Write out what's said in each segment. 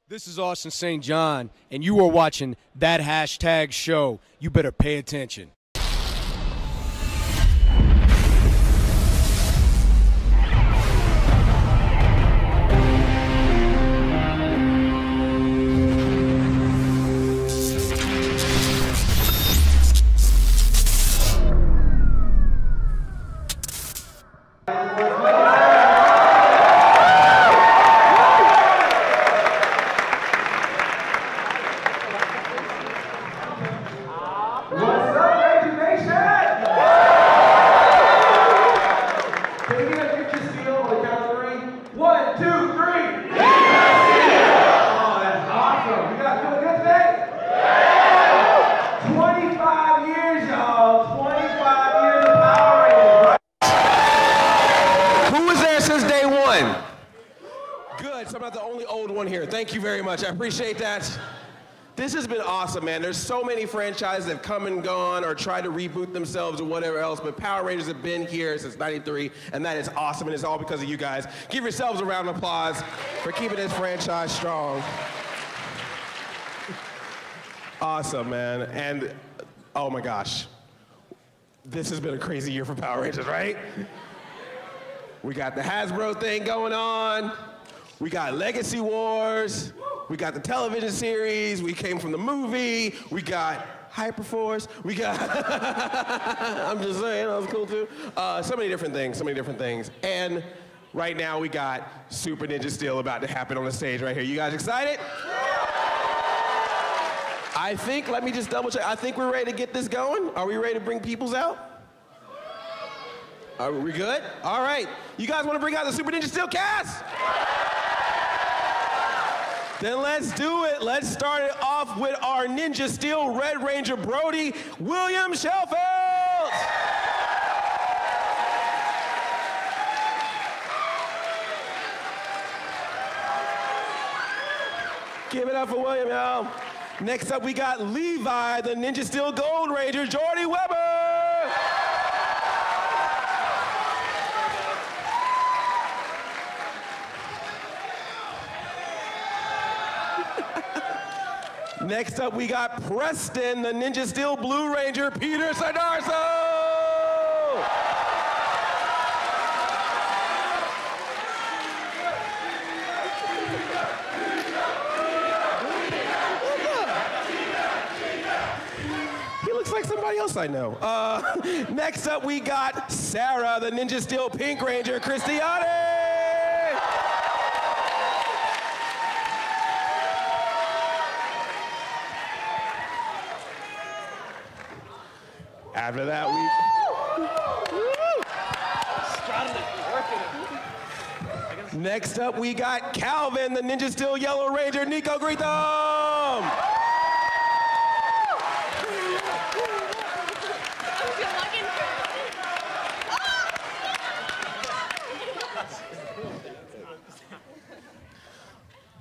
This is Austin St. John, and you are watching That Hashtag Show. You better pay attention. Thank you very much. I appreciate that. This has been awesome, man. There's so many franchises that have come and gone or tried to reboot themselves or whatever else, but Power Rangers have been here since '93, and that is awesome, and it's all because of you guys. Give yourselves a round of applause for keeping this franchise strong. Awesome, man. And oh my gosh, this has been a crazy year for Power Rangers, right? We got the Hasbro thing going on. We got Legacy Wars, we got the television series, we came from the movie, we got Hyperforce, we got, I'm just saying, that was cool too. So many different things. And right now we got Super Ninja Steel about to happen on the stage right here. You guys excited? I think, let me just double check, I think we're ready to get this going. Are we ready to bring peoples out? Are we good? All right. You guys want to bring out the Super Ninja Steel cast? Then let's do it. Let's start it off with our Ninja Steel Red Ranger Brody, William Shelfeld. Give it up for William, y'all. Next up, we got Levi, the Ninja Steel Gold Ranger, Jordy Weber. Next up, we got Preston, the Ninja Steel Blue Ranger, Peter Sardarso. He looks like somebody else I know. Next up, we got Sarah, the Ninja Steel Pink Ranger, Christiane. After that, Next up, we got Calvin, the Ninja Steel Yellow Ranger, Nico Greetham.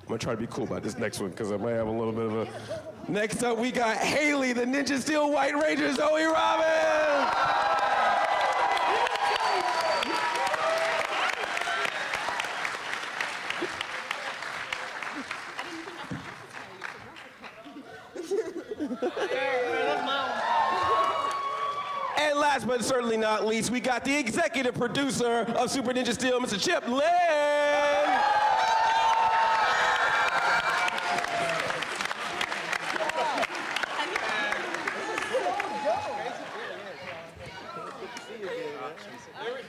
I'm gonna try to be cool about this next one because I might have a little bit of a... Next up, we got Haley, the Ninja Steel White Ranger, Zoe Robin. And last but certainly not least, we got the executive producer of Super Ninja Steel, Mr. Chip Lynn.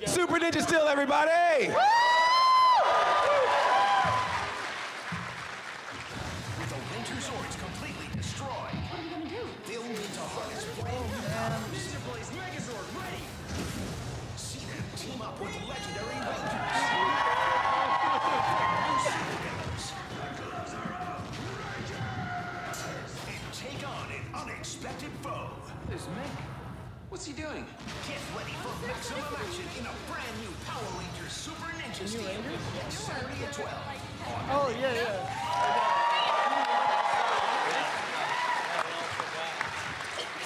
Super Ninja Steel, everybody! Woo! With the Winter Zords completely destroyed. What are we gonna do? They'll need to harness flame power. Ninja Blaze Megazord ready! See them team up with legendary Rangers. And take on an unexpected foe. There's Mick. What's he doing? Get ready for maximum action in a brand new Power Rangers Super Ninja Steel next Saturday at 12. Oh, yeah.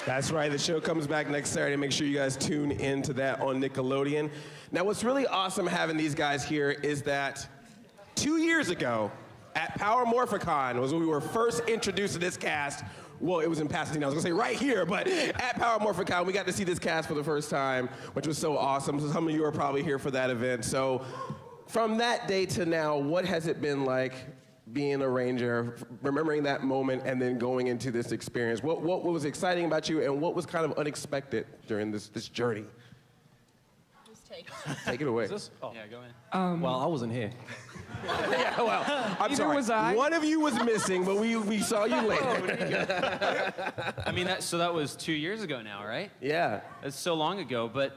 That's right, the show comes back next Saturday. Make sure you guys tune into that on Nickelodeon. Now, what's really awesome having these guys here is that 2 years ago, At Power Morphicon was when we were first introduced to this cast. Well, it was in Pasadena. I was gonna say right here, but at Power Morphicon, we got to see this cast for the first time, which was so awesome. So some of you are probably here for that event. So from that day to now, what has it been like being a Ranger, remembering that moment and then going into this experience? What was exciting about you and what was kind of unexpected during this journey? Take it away. Oh. Yeah, go ahead. Well, I wasn't here. Yeah, well, I'm sorry. was I. One of you was missing, but we saw you later. I mean, that was 2 years ago now, right? Yeah. It's so long ago, but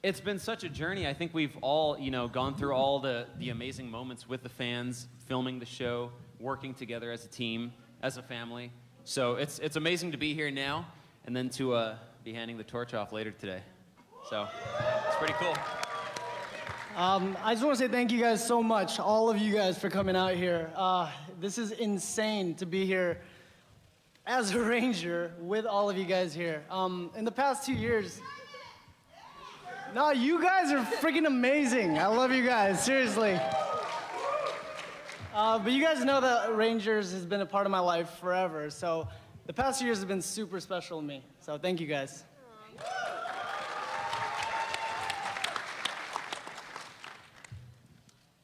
it's been such a journey. I think we've all, gone through all the amazing moments with the fans, filming the show, working together as a team, as a family. So it's amazing to be here now, and then to be handing the torch off later today. So it's pretty cool. I just want to say thank you guys so much, all of you guys, for coming out here. This is insane to be here as a Ranger with all of you guys here. In the past 2 years, no, you guys are freaking amazing. I love you guys, seriously. But you guys know that Rangers has been a part of my life forever, so the past 2 years have been super special to me. So thank you guys.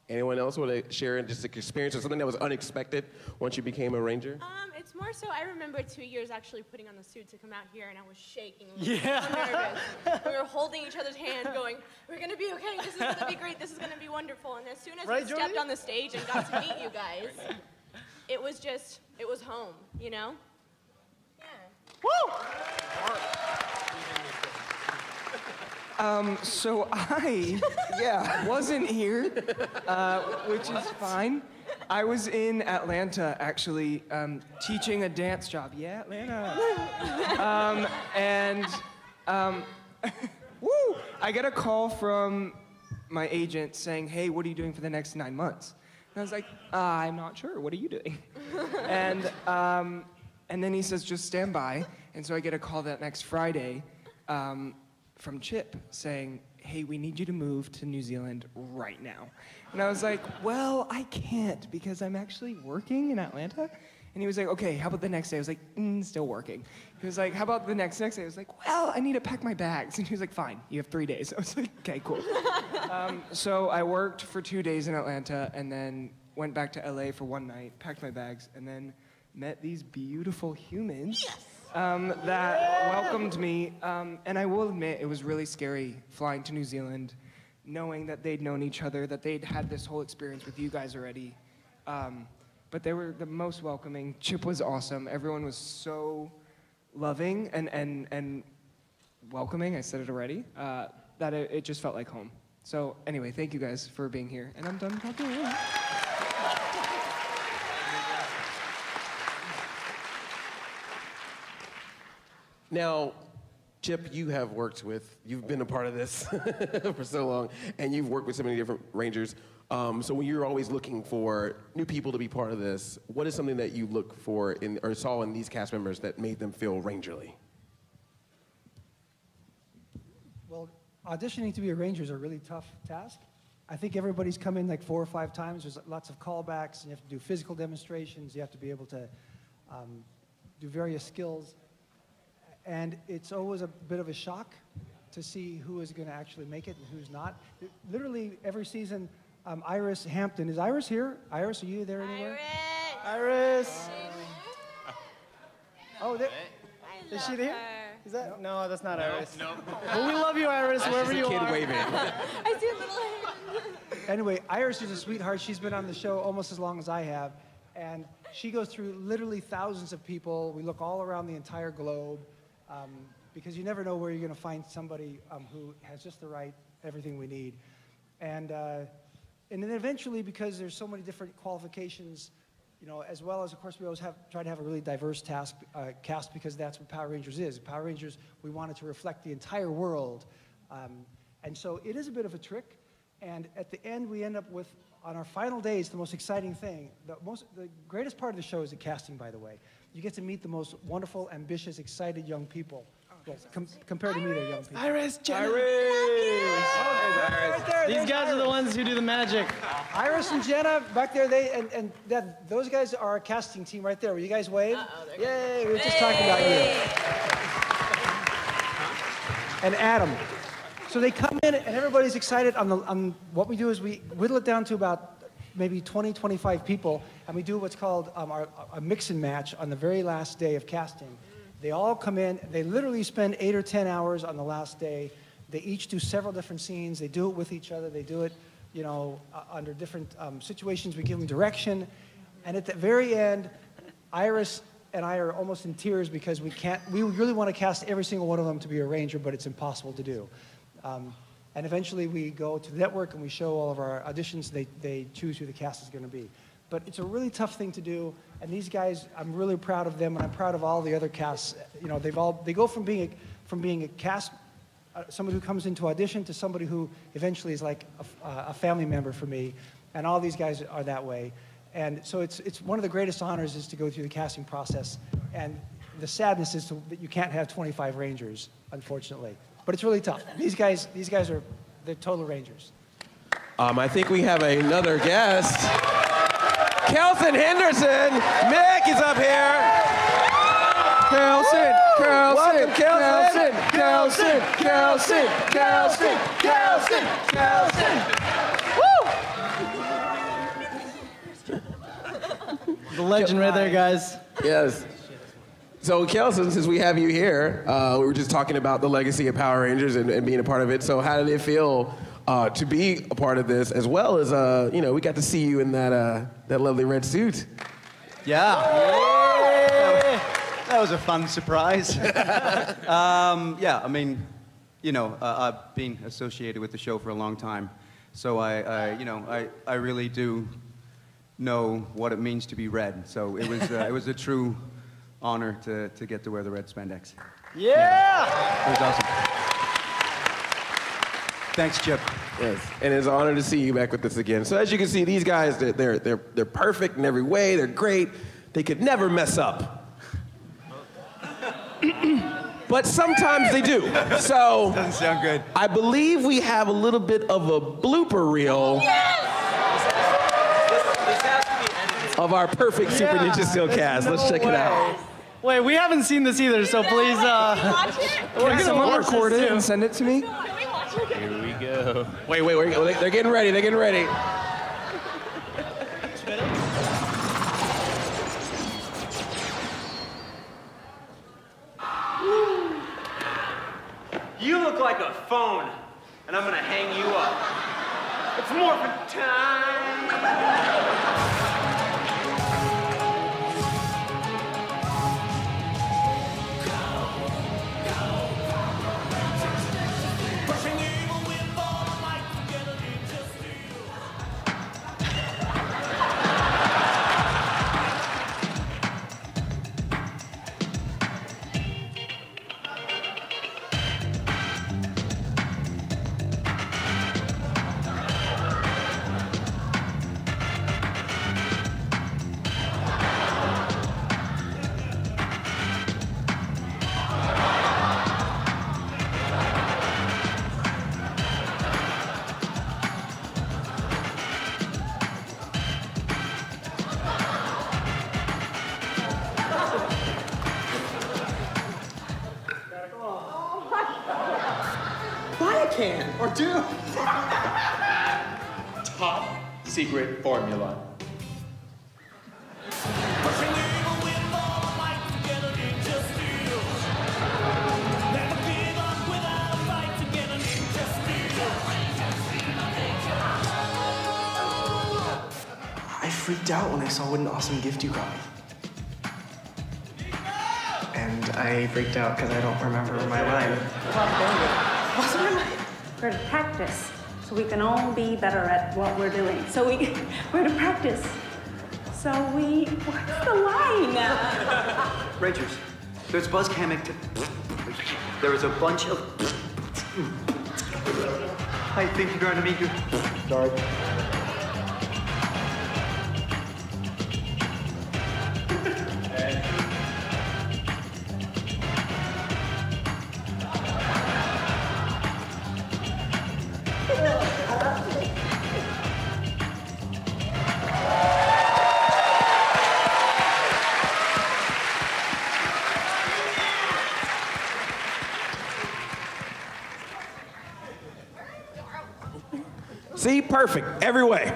Anyone else want to share just an experience or something that was unexpected once you became a Ranger? It's more so I remember 2 years actually putting on the suit to come out here, and I was shaking. Yeah. So nervous. We were holding each other's hand going, we're going to be okay, this is going to be great, this is going to be wonderful. And as soon as we stepped on the stage and got to meet you guys, it was home, you know? Yeah. Woo! So I wasn't here, which is fine. I was in Atlanta, actually, teaching a dance job. Yeah, Atlanta. Woo! I get a call from my agent saying, hey, what are you doing for the next 9 months? And I was like, I'm not sure. What are you doing? And then he says, just stand by. And so I get a call that next Friday from Chip saying, hey, we need you to move to New Zealand right now. And I was like, well, I can't because I'm actually working in Atlanta. And he was like, okay, how about the next day? I was like, still working. He was like, how about the next day? I was like, well, I need to pack my bags. And he was like, fine, you have 3 days. I was like, okay, cool. So I worked for 2 days in Atlanta and then went back to LA for one night, packed my bags, and then met these beautiful humans that welcomed me. And I will admit, it was really scary flying to New Zealand, knowing that they'd known each other, that they'd had this whole experience with you guys already. But they were the most welcoming. Chip was awesome. Everyone was so loving and welcoming, I said it already, that it just felt like home. So anyway, thank you guys for being here. And I'm done talking. Now, Chip, you've been a part of this for so long, and you've worked with so many different Rangers. So when you're always looking for new people to be part of this, what is something that you look for or saw in these cast members that made them feel Rangerly? Well, auditioning to be a Ranger is a really tough task. I think everybody's come in like 4 or 5 times. There's lots of callbacks, and you have to do physical demonstrations. You have to be able to do various skills. And it's always a bit of a shock to see who is going to actually make it and who's not. Literally every season, Iris Hampton. Is Iris here? Iris, are you there anywhere? Iris! Oh, there. Is she there? Is that? No, that's not Iris. No. Well, we love you, Iris, wherever you Kid are. waving. I see a little hand. Anyway, Iris is a sweetheart. She's been on the show almost as long as I have. And she goes through literally thousands of people. We look all around the entire globe. Because you never know where you're going to find somebody who has just the right everything we need. And then eventually, because there's so many different qualifications, as well as, of course, we always try to have a really diverse cast because that's what Power Rangers is. Power Rangers, we wanted to reflect the entire world. And so it is a bit of a trick. And at the end, we end up with, on our final days, the most exciting thing. The greatest part of the show is the casting, by the way. You get to meet the most wonderful, ambitious, excited young people. Well, compared to me, they're young people. Iris, Jenna. These guys are the ones who do the magic. Iris and Jenna back there, those guys are our casting team right there. Will you guys wave? Yay, we were just talking about you. And Adam. So they come in and everybody's excited. On what we do is we whittle it down to about maybe 20, 25 people, and we do what's called a mix and match on the very last day of casting. They all come in, they literally spend 8 or 10 hours on the last day. They each do several different scenes. They do it with each other. They do it, you know, under different situations. We give them direction. And at the very end, Iris and I are almost in tears because we really want to cast every single one of them to be a ranger, but it's impossible to do. And eventually we go to the network and we show all of our auditions. They choose who the cast is going to be. But it's a really tough thing to do. And these guys, I'm really proud of them, and I'm proud of all the other casts. You know, they go from being a cast, somebody who comes into audition, to somebody who eventually is like a family member for me. And all these guys are that way. And so it's one of the greatest honors is to go through the casting process. And the sadness is that you can't have 25 Rangers, unfortunately. But it's really tough. These guys they're total Rangers. I think we have another guest. Kelson Henderson. Mick is up here. Kelson. Welcome, Kelson. The legend right there, guys. Yes. So, Kelson, since we have you here, we were just talking about the legacy of Power Rangers and being a part of it. So how did it feel to be a part of this, as well as, you know, we got to see you in that lovely red suit. Yeah. That was a fun surprise. Yeah, I mean, you know, I've been associated with the show for a long time. So I really do know what it means to be red. So it was a true honor to get to wear the red spandex. Yeah! It was awesome. Thanks, Chip. Yes, and it's an honor to see you back with us again. So as you can see, these guys, they're perfect in every way. They're great. They could never mess up. But sometimes they do. So doesn't sound good. I believe we have a little bit of a blooper reel of our perfect Super Ninja Steel cast. Let's check it out. Wait, we haven't seen this either, so please, Can someone record it and send it to me? Here we go. Wait, they're getting ready. They're getting ready. You look like a phone, and I'm gonna hang you up. It's Morphicon time! Can or do. Top secret formula. I freaked out when I saw what an awesome gift you got me. And I freaked out because I don't remember my line. What's my line? We're to practice, so we can all be better at what we're doing. So we're to practice. So what's the line? Rangers, there's buzz cam There is a bunch of. I think you're going to meet you. Sorry. See, perfect every way.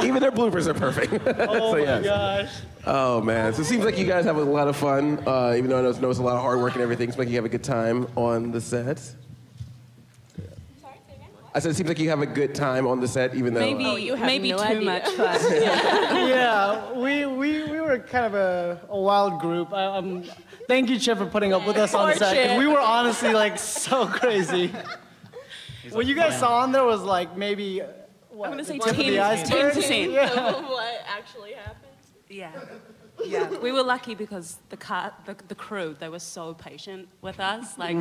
Even their bloopers are perfect. Oh my gosh. Oh man, so it seems like you guys have a lot of fun, even though I know it's a lot of hard work and everything. It seems like you have a good time on the set. I said it seems like you have a good time on the set, even though... Maybe too much fun. Yeah, we were kind of a wild group. Thank you, Chip, for putting up with us on set. 'Cause we were honestly like so crazy. What you guys saw on there was like maybe... I'm gonna say tip of the iceberg? 10%. Yeah. What actually happened? Yeah. Yeah, we were lucky because the crew, they were so patient with us. Like,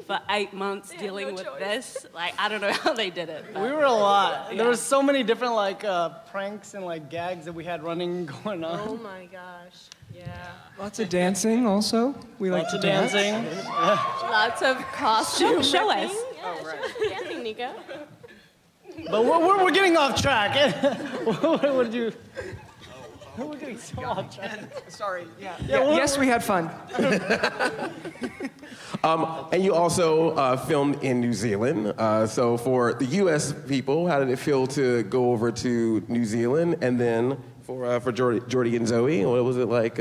for 8 months dealing with this, like, I don't know how they did it. We were a lot. There were so many different like pranks and like gags that we had running going on. Oh my gosh. Yeah. Lots of dancing also. We like to dance. dancing. Lots of costume Show us. ripping. Yeah, show us the dancing, Nico. But we're getting off track. What did you... We're getting so off track. Sorry. Yeah. Yes, we had fun. And you also filmed in New Zealand. So for the U.S. people, how did it feel to go over to New Zealand? And then for Jordy and Zoe, what was it like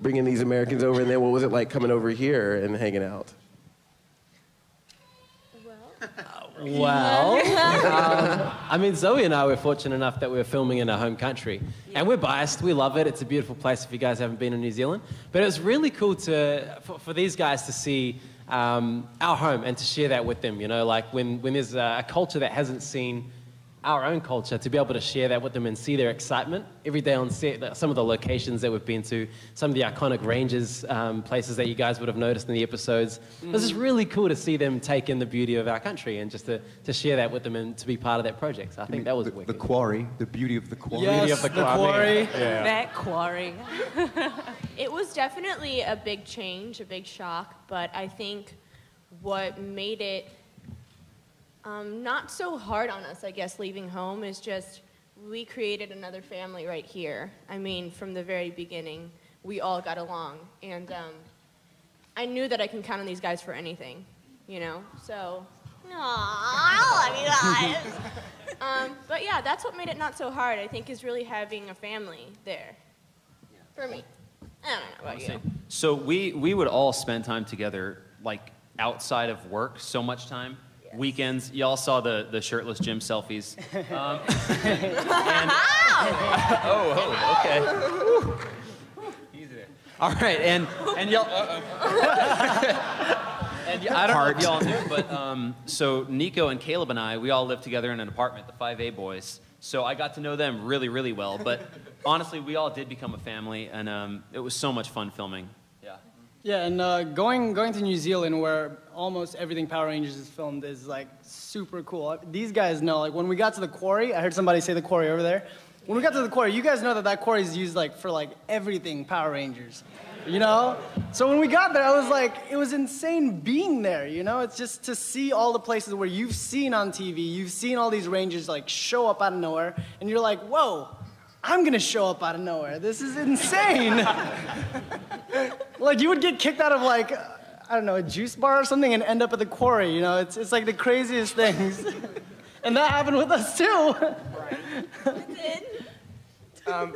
bringing these Americans over? And then what was it like coming over here and hanging out? Well, I mean, Zoe and I were fortunate enough that we were filming in our home country. And we're biased. We love it. It's a beautiful place if you guys haven't been in New Zealand. But it was really cool for these guys to see our home and to share that with them. You know, like when there's a culture that hasn't seen our own culture, to be able to share that with them and see their excitement every day on set. Some of the locations that we've been to, some of the iconic ranges, places that you guys would have noticed in the episodes. It was just really cool to see them take in the beauty of our country and just to share that with them and to be part of that project. So I think that was wicked. The quarry, the beauty of the quarry. Yes, beauty of the quarry. Yeah. That quarry. It was definitely a big change, a big shock, but I think what made it not so hard on us, I guess, leaving home is just we created another family right here. I mean, from the very beginning, we all got along. And I knew that I can count on these guys for anything, you know? So, I love you guys. But yeah, that's what made it not so hard, I think, is really having a family there. For me. I don't know about you. So we would all spend time together, like, outside of work, so much time. Weekends, y'all saw the shirtless gym selfies. Okay. Easy there. All right, and y'all. And I don't know if y'all knew, but so Nico and Caleb and I, we all lived together in an apartment, the 5A boys. So I got to know them really, really well. But honestly, we all did become a family, and it was so much fun filming. Yeah, and going to New Zealand, where almost everything Power Rangers is filmed, is like super cool. These guys know, like when we got to the quarry, I heard somebody say the quarry over there. When we got to the quarry, you guys know that quarry is used like for like everything Power Rangers, you know? So when we got there, I was like, it was insane being there, you know? It's just to see all the places where you've seen on TV, you've seen all these Rangers like show up out of nowhere, and you're like, whoa, I'm gonna show up out of nowhere. This is insane. Like you would get kicked out of like, I don't know, a juice bar or something and end up at the quarry, you know? It's like the craziest things. And that happened with us too. It did.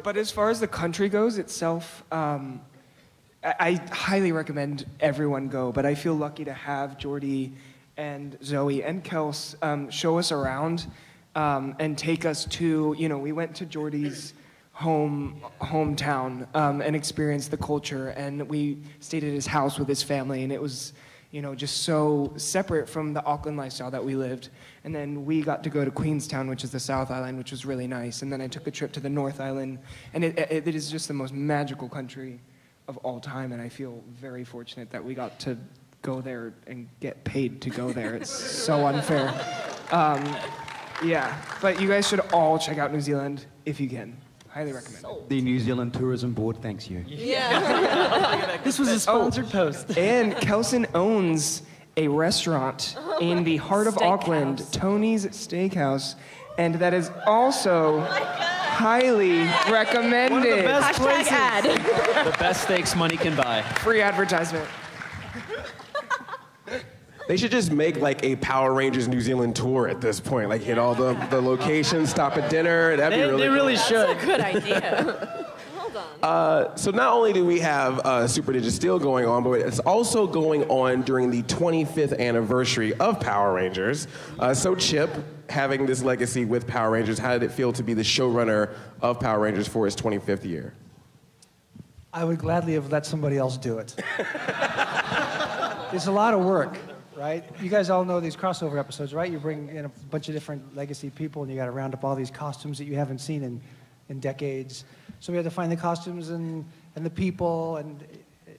But as far as the country goes itself, I highly recommend everyone go, but I feel lucky to have Jordy and Zoe and Kels show us around and take us to, you know, we went to Jordy's hometown and experienced the culture, and we stayed at his house with his family, and it was, you know, just so separate from the Auckland lifestyle that we lived. And then we got to go to Queenstown, which is the South Island, which was really nice. And then I took a trip to the North Island, and it is just the most magical country of all time, and I feel very fortunate that we got to go there and get paid to go there. It's so unfair. Yeah, but you guys should all check out New Zealand if you can. Highly recommend it. The New Zealand Tourism Board thanks you. Yeah. This was a sponsored post. And Kelson owns a restaurant in the heart of Auckland, Tony's Steakhouse, and that is also highly recommended. One of the best places. Ad. The best steaks money can buy. Free advertisement. They should just make like a Power Rangers New Zealand tour at this point. Like hit all the locations, stop at dinner. That'd be really They really cool. should. That's a good idea. So not only do we have Super Ninja Steel going on, but it's also going on during the 25th anniversary of Power Rangers. So Chip, having this legacy with Power Rangers, how did it feel to be the showrunner of Power Rangers for its 25th year? I would gladly have let somebody else do it. It's a lot of work, right? You guys all know these crossover episodes, right? You bring in a bunch of different legacy people, and you got to round up all these costumes that you haven't seen in decades. So we had to find the costumes and the people, and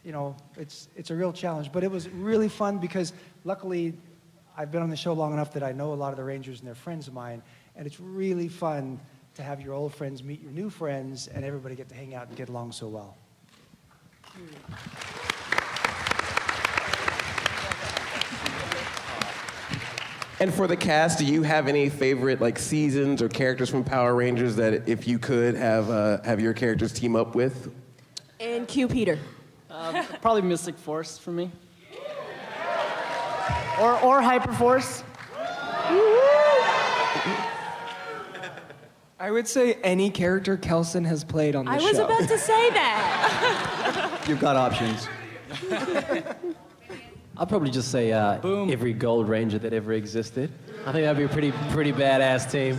you know, it's a real challenge. But it was really fun because luckily I've been on the show long enough that I know a lot of the Rangers and they're friends of mine, and it's really fun to have your old friends meet your new friends and everybody get to hang out and get along so well. And for the cast, do you have any favorite like seasons or characters from Power Rangers that if you could have your characters team up with? And cue Peter. Probably Mystic Force for me. Or Hyperforce. I would say any character Kelson has played on the show. I was about to say that. You've got options. I'd probably just say every Gold Ranger that ever existed. I think that'd be a pretty badass team.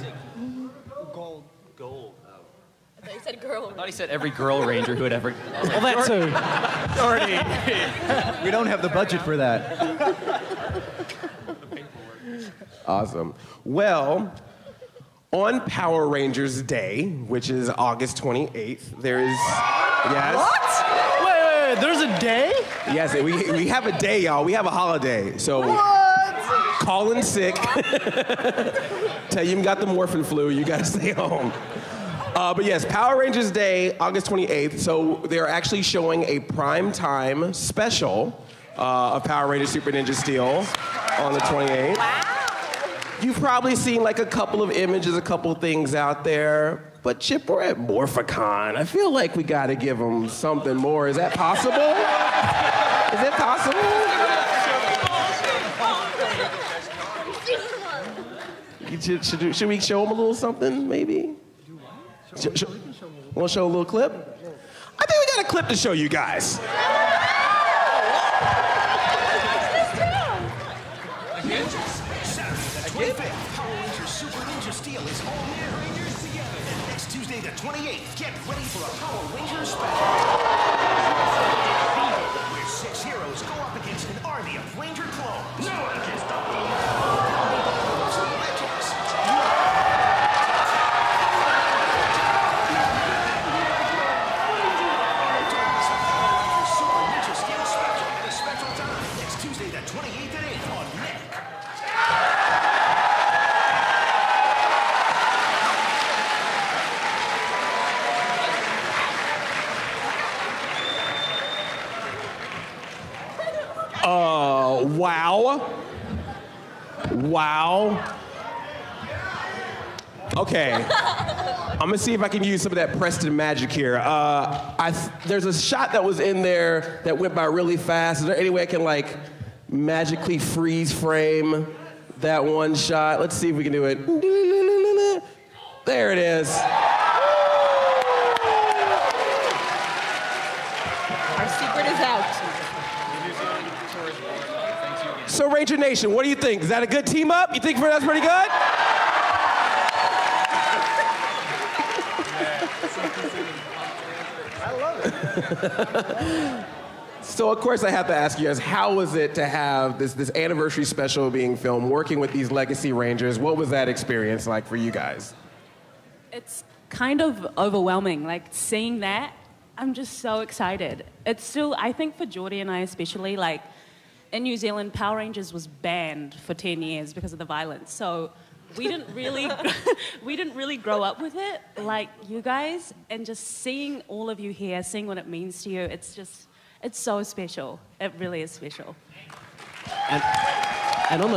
I thought you said girl. I thought he said every girl ranger who had ever. Well, that too. Already. We don't have the budget for that. Awesome. Well, on Power Rangers Day, which is August 28th, there is... Yes. What? Wait, there's a day? Yes, we have a day, y'all. We have a holiday. So What? call in sick. Tell you got the morphin flu. You got to stay home. But yes, Power Rangers Day, August 28th. So they're actually showing a primetime special of Power Rangers Super Ninja Steel on the 28th. Wow. You've probably seen like a couple of images, a couple of things out there. But Chip, we're at Morphicon. I feel like we got to give them something more. Is that possible? Is it possible? Should we show them a little something, maybe? Want to show a little clip? I think we got a clip to show you guys. Saturday the 25th, Power Rangers Super Ninja Steel is all New Rangers together. And next Tuesday the 28th, get ready for a Power Rangers special. Where 6 heroes go up against an army of Ranger clones. No one can stop me. Super Ninja Steel special at a special time. Next Tuesday the 28th at 8 on Net. Wow. Wow. Okay. I'm gonna see if I can use some of that Preston magic here. There's a shot that was in there that went by really fast. Is there any way I can like magically freeze frame that one shot? Let's see if we can do it. There it is. Our secret is out. So Ranger Nation, what do you think? Is that a good team up? You think that's pretty good? I love it. So of course I have to ask you guys, how was it to have this anniversary special being filmed, working with these legacy Rangers? What was that experience like for you guys? It's kind of overwhelming, like seeing that. I'm just so excited. It's still, I think for Geordie and I especially, like in New Zealand, Power Rangers was banned for 10 years because of the violence. So we didn't really, we didn't really grow up with it like you guys. And just seeing all of you here, seeing what it means to you, it's just, it's so special. It really is special. And on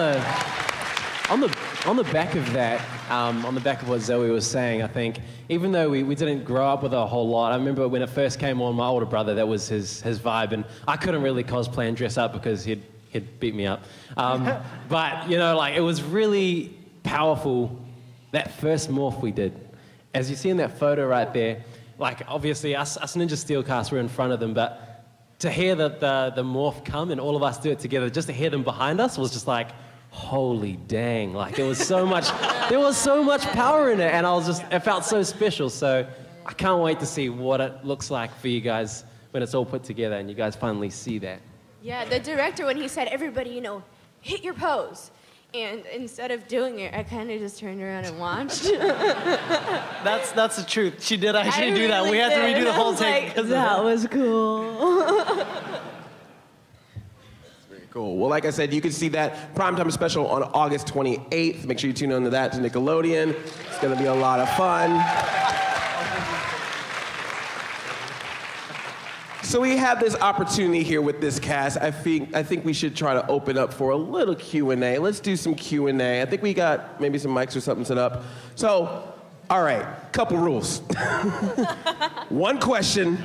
the back of that, on the back of what Zoe was saying, I think, even though we didn't grow up with a whole lot, I remember when it first came on, my older brother, that was his vibe, and I couldn't really cosplay and dress up because he'd he'd beat me up. But, you know, like, it was really powerful, that first morph we did. As you see in that photo right there, like, obviously, us Ninja Steelcast were in front of them, but to hear the morph come and all of us do it together, just to hear them behind us was just like, holy dang. Like, there was so much power in it, and it felt so special. So I can't wait to see what it looks like for you guys when it's all put together and you guys finally see that. Yeah, the director, when he said, everybody, you know, hit your pose. And instead of doing it, I kind of just turned around and watched. That's the truth. She did actually do that. We had to redo the whole take. That was cool. Cool. Well, like I said, you can see that primetime special on August 28th. Make sure you tune in to that to Nickelodeon. It's going to be a lot of fun. So we have this opportunity here with this cast. I think we should try to open up for a little Q&A. Let's do some Q&A. I think we got maybe some mics or something set up. So, all right, couple rules. One question.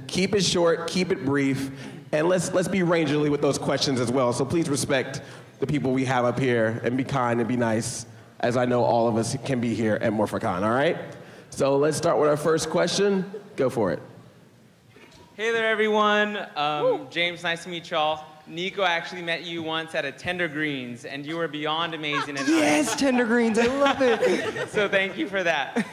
Keep it short, keep it brief. And let's be rangerly with those questions as well. So please respect the people we have up here and be kind and be nice, as I know all of us can be here at Morphicon, all right? So let's start with our first question. Go for it. Hey there, everyone. James, nice to meet y'all. Nico actually met you once at a Tender Greens, and you were beyond amazing. And yes, Tender Greens, I love it. So thank you for that.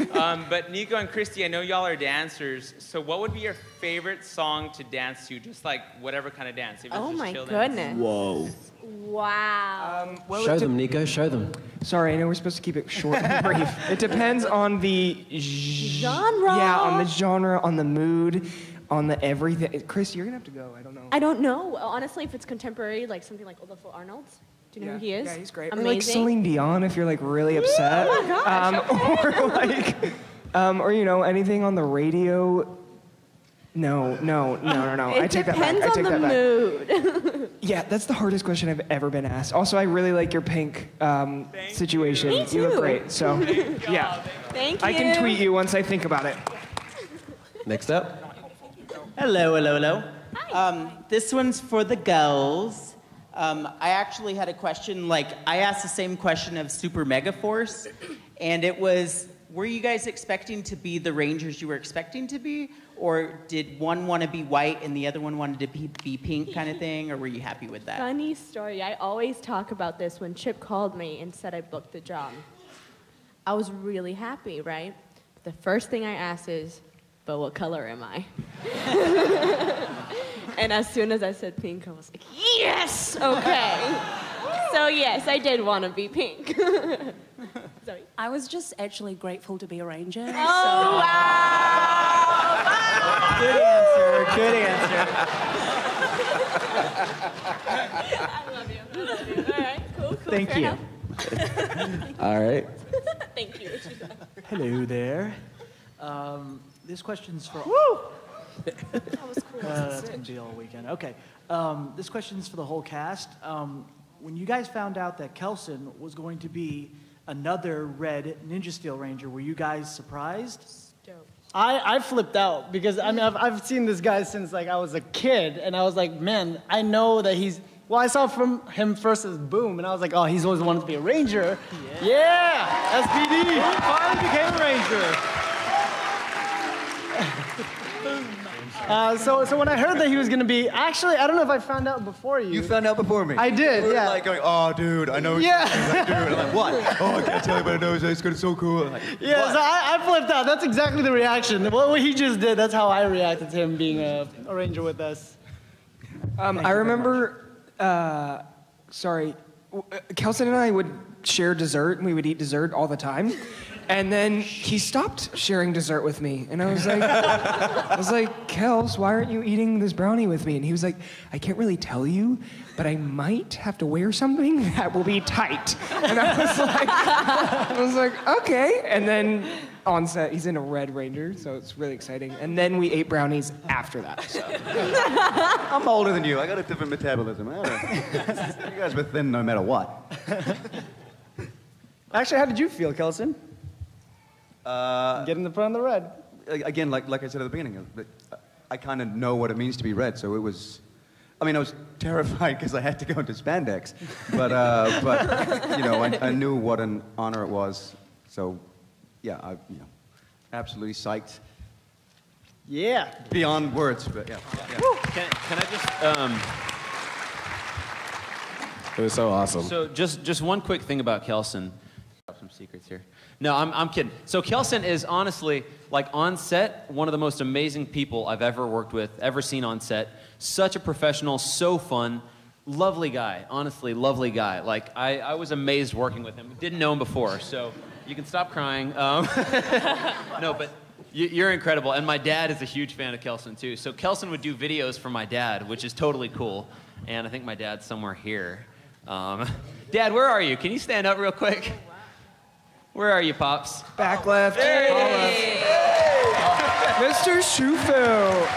But Nico and Christy, I know y'all are dancers, so what would be your favorite song to dance to? Just like whatever kind of dance. If it's Oh just my chill goodness. dance. Whoa. Wow. Show them, Nico, show them. Sorry, I know we're supposed to keep it short and brief. It depends on the genre. Yeah, on the genre, on the mood, on the everything. Chris, you're gonna have to go. I don't know. I don't know. Honestly, if it's contemporary, like something like Olafur Arnold's. Do you know who he is? Yeah, he's great. Amazing. Or like Celine Dion, if you're like really upset. Oh my gosh, Or like, or you know, anything on the radio. No. I take that back. It depends on the mood. Yeah, that's the hardest question I've ever been asked. Also, I really like your pink situation. Me too. You look great. So, yeah. Thank you. I can tweet you once I think about it. Next up. Hello. This one's for the girls. I actually had a question, like, I asked the same question of Super Mega Force, and it was, were you guys expecting to be the Rangers you were expecting to be? Or did one want to be white and the other one wanted to be pink kind of thing? Or were you happy with that? Funny story. I always talk about this when Chip called me and said I booked the job. I was really happy, right? The first thing I asked is, but what color am I? And as soon as I said pink, I was like, yes! Okay. So yes, I did want to be pink. Sorry. I was just actually grateful to be a ranger. Oh, wow! Good answer. I love you. All right, cool. Thank fair you. enough. All right. Thank you. Hello there. This question's for. Woo! That was cool. That's gonna be all weekend. Okay. This question's for the whole cast. When you guys found out that Kelson was going to be another red Ninja Steel Ranger, were you guys surprised? Dope. I flipped out because I mean I've seen this guy since like I was a kid, and I was like, man, I know that he's. Well, I saw from him first as Boom, and I was like, oh, he's always wanted to be a ranger. Yeah, SPD. Boom finally became a ranger. So when I heard that he was going to be, actually, I don't know if I found out before you. You found out before me. I did, You were yeah. like going, oh, dude, I know. Yeah. Like, dude. I'm like, what? Oh, I can't tell you, but I know it's good. It's so cool. I'm like, Yeah, what? so I flipped out. That's exactly the reaction. What he just did, that's how I reacted to him being a ranger with us. I remember, Kelson and I would share dessert, and we would eat dessert all the time. And then he stopped sharing dessert with me, and I was like, Kels, why aren't you eating this brownie with me? And he was like, I can't really tell you, but I might have to wear something that will be tight. And I was like, okay. And then on set, he's in a Red Ranger, so it's really exciting. And then we ate brownies after that. So. I'm older than you. I got a different metabolism. I don't know. You guys were thin no matter what. Actually, how did you feel, Kelson? Getting the front of the red. Again, like I said at the beginning, I kind of know what it means to be red, so it was I mean, I was terrified because I had to go into spandex, but you know, I knew what an honor it was. So, yeah, absolutely psyched. Yeah. Beyond words, but yeah. Can I just? It was so awesome. So just one quick thing about Kelson. Some secrets here. No, I'm kidding. So Kelson is honestly, like on set, one of the most amazing people I've ever worked with, ever seen on set. Such a professional, so fun, lovely guy. Honestly, lovely guy. Like I was amazed working with him. Didn't know him before, so you can stop crying. No, but you're incredible. And my dad is a huge fan of Kelson too. So Kelson would do videos for my dad, which is totally cool. And I think my dad's somewhere here. Dad, where are you? Can you stand up real quick? Where are you, Pops? Back left. Hey! Mr. Schufelt.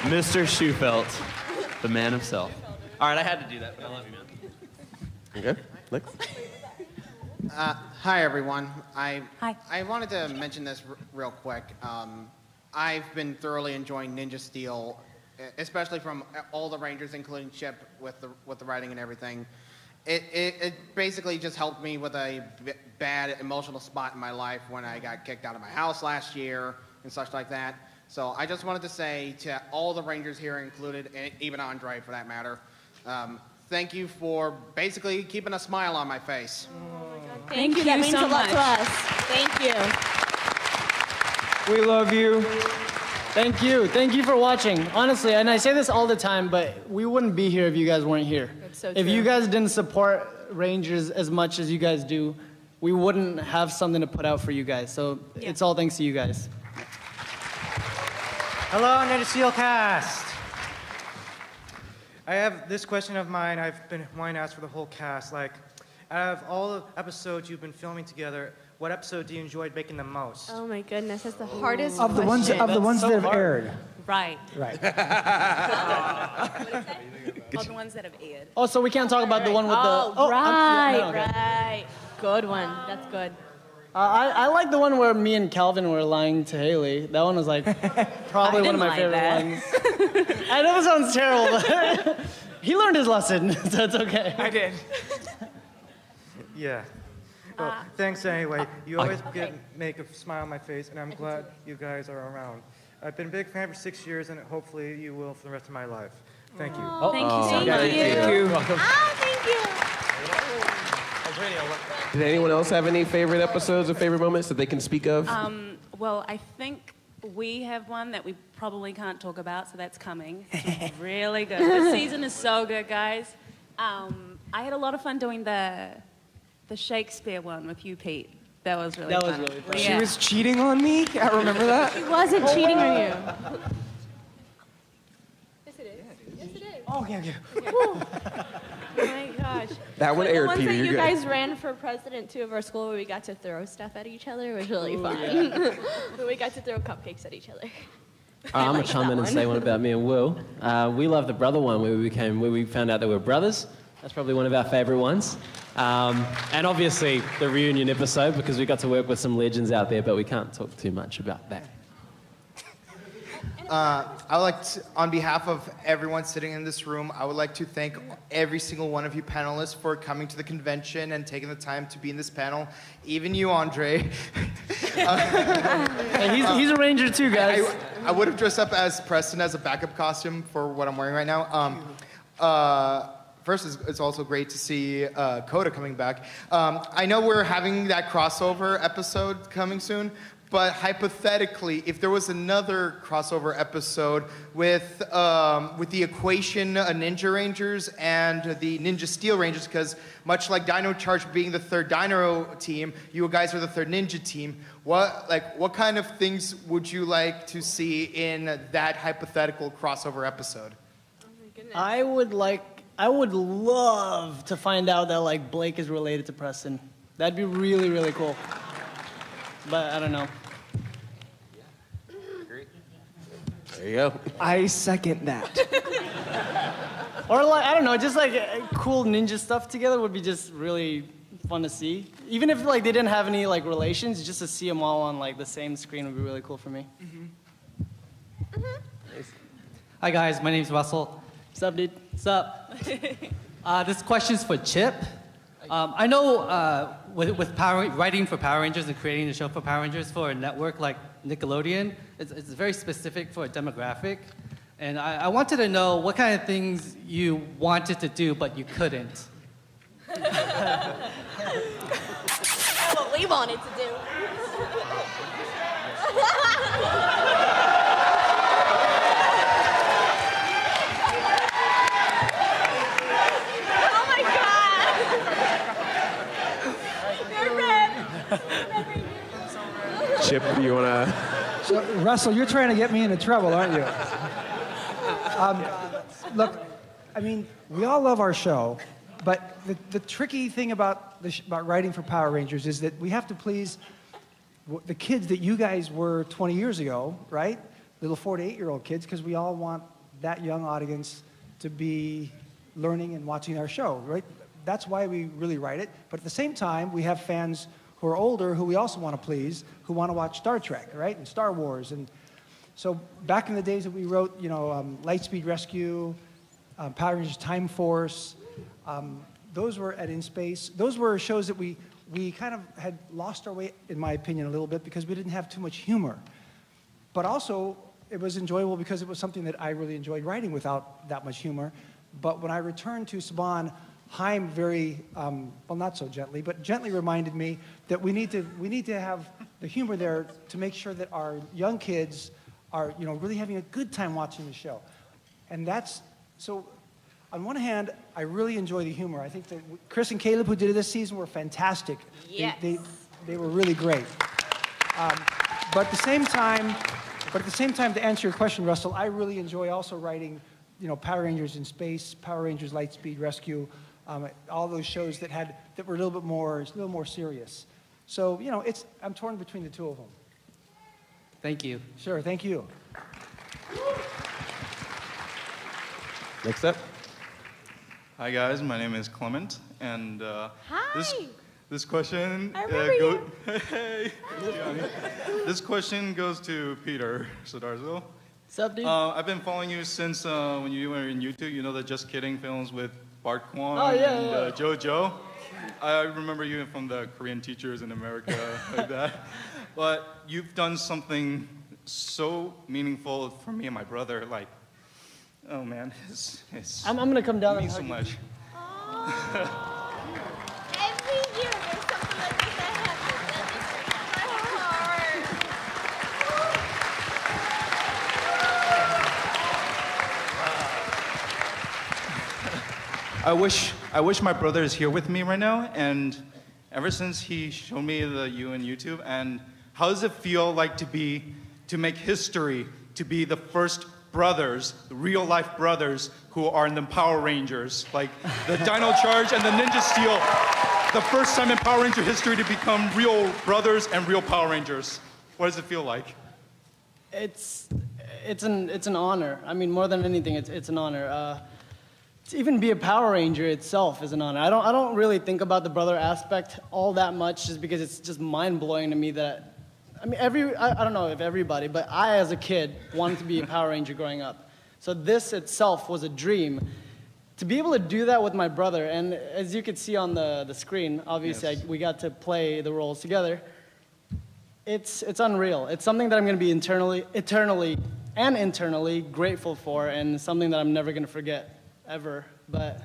Mr. Schufelt, the man himself. All right, I had to do that, but I love you, man. Okay, Lex. Hi, everyone. I wanted to mention this real quick. I've been thoroughly enjoying Ninja Steel, especially from all the Rangers, including Chip, with the writing and everything. It basically just helped me with a bad emotional spot in my life when I got kicked out of my house last year and such like that. So I just wanted to say to all the Rangers here included, and even Andre for that matter, thank you for basically keeping a smile on my face. Thank you. That means a lot to us. Thank you. We love you. Thank you. Thank you for watching. Honestly, and I say this all the time, but we wouldn't be here if you guys weren't here. That's so If true. you guys didn't support Rangers as much as you guys do, we wouldn't have something to put out for you guys. So it's all thanks to you guys. Hello, Ninja Steel cast. I have this question of mine I've been wanting to ask for the whole cast. Like, out of all the episodes you've been filming together, what episode do you enjoy making the most? Oh my goodness, that's the hardest Of the ones that have aired. Right. Right. All the ones that have aired. Oh, so we can't talk about the one with Oh, the... right, no, okay. right. Good one. That's good. I like the one where me and Calvin were lying to Haley. That one was like probably one of my favorite ones. I know it sounds terrible, but he learned his lesson, so it's okay. I did. Yeah. Well, thanks anyway. You always make a smile on my face, and I'm glad you guys are around. I've been a big fan for 6 years, and hopefully you will for the rest of my life. Thank you. Oh, thank you so much. Thank you. Thank you. Did anyone else have any favorite episodes or favorite moments that they can speak of? Well, I think we have one that we probably can't talk about, so that's coming. It's really good. This season is so good, guys. I had a lot of fun doing the Shakespeare one with you, Pete. That was really fun. She was cheating on me? I remember that. He wasn't cheating on you. Yes, it is. Yes, it is. Oh, okay. Oh my gosh. That one The aired, ones Peter. that You're you good. guys ran for president too of our school where we got to throw stuff at each other was really fun. We got to throw cupcakes at each other. I'm going to chime in and say one about me and Will. We love the brother one where we found out that we're brothers. That's probably one of our favorite ones. And obviously the reunion episode because we got to work with some legends out there, but we can't talk too much about that. I would like to, on behalf of everyone sitting in this room, I would like to thank every single one of you panelists for coming to the convention and taking the time to be in this panel. Even you, Andre. Hey, he's a Ranger too, guys. I would have dressed up as Preston as a backup costume for what I'm wearing right now. First, it's also great to see Coda coming back. I know we're having that crossover episode coming soon, but hypothetically, if there was another crossover episode with the Equation Ninja Rangers and the Ninja Steel Rangers, because much like Dino Charge being the third Dino team, you guys are the third Ninja team. What kind of things would you like to see in that hypothetical crossover episode? I would love to find out that like Blake is related to Preston. That'd be really, really cool. But I don't know. There you go. I second that. Or like, I don't know, just like cool ninja stuff together would be just really fun to see. Even if like they didn't have any like relations, just to see them all on like the same screen would be really cool for me. Nice. Hi guys, my name's Russell. What's up, dude? What's up? This question's for Chip. I know with writing for Power Rangers and creating a show for Power Rangers for a network like Nickelodeon, it's very specific for a demographic. And I wanted to know what kind of things you wanted to do, but you couldn't. What we wanted to do. Oh my God! Chip, you wanna? So, Russell, you're trying to get me into trouble, aren't you? Look, I mean, we all love our show, but the tricky thing about writing for Power Rangers is that we have to please the kids that you guys were 20 years ago, right? Little 4 to 8-year-old kids, because we all want that young audience to be learning and watching our show, right? That's why we really write it. But at the same time, we have fans who are older who we also want to please, who want to watch Star Trek, right? And Star Wars. And so back in the days that we wrote, Lightspeed Rescue, Power Rangers Time Force, those were at In Space. Those were shows that we kind of had lost our way, in my opinion, a little bit because we didn't have too much humor. But also, it was enjoyable because it was something that I really enjoyed writing without that much humor. But when I returned to Saban, Haim very, well, not so gently, but gently reminded me that we need to have the humor there to make sure that our young kids are, really having a good time watching the show. And that's, so on one hand, I really enjoy the humor. I think that Chris and Caleb, who did it this season, were fantastic. Yes. They were really great. But at the same time, to answer your question, Russell, I really enjoy also writing, Power Rangers in Space, Power Rangers Lightspeed Rescue, all those shows that were a little more serious. So, I'm torn between the two of them. Thank you. Sure, thank you. Next up. Hi guys, my name is Clement, and this question Hey. This question goes to Peter Sodarzo. What's up, dude? I've been following you since when you were in YouTube. You know the Just Kidding films with Bart Kwon and JoJo. I remember you from the Korean Teachers in America, like that. But you've done something so meaningful for me and my brother. Like, oh man, I'm gonna come down. It means so much. Every year there's something like this that happens. That makes my heart. I wish my brother is here with me right now. And ever since he showed me you on YouTube, and how does it feel like to make history, to be the first brothers, the real life brothers who are in the Power Rangers, like the Dino Charge and the Ninja Steel, the first time in Power Ranger history to become real brothers and real Power Rangers. What does it feel like? It's an honor. I mean, more than anything, it's an honor. To even be a Power Ranger itself is an honor. I don't really think about the brother aspect all that much, just because it's just mind blowing to me that. I mean, I don't know if everybody, but I, as a kid, wanted to be a Power Ranger growing up. So this itself was a dream. To be able to do that with my brother, and as you could see on the screen, obviously we got to play the roles together. It's unreal. It's something that I'm going to be eternally grateful for, and something that I'm never going to forget, ever. But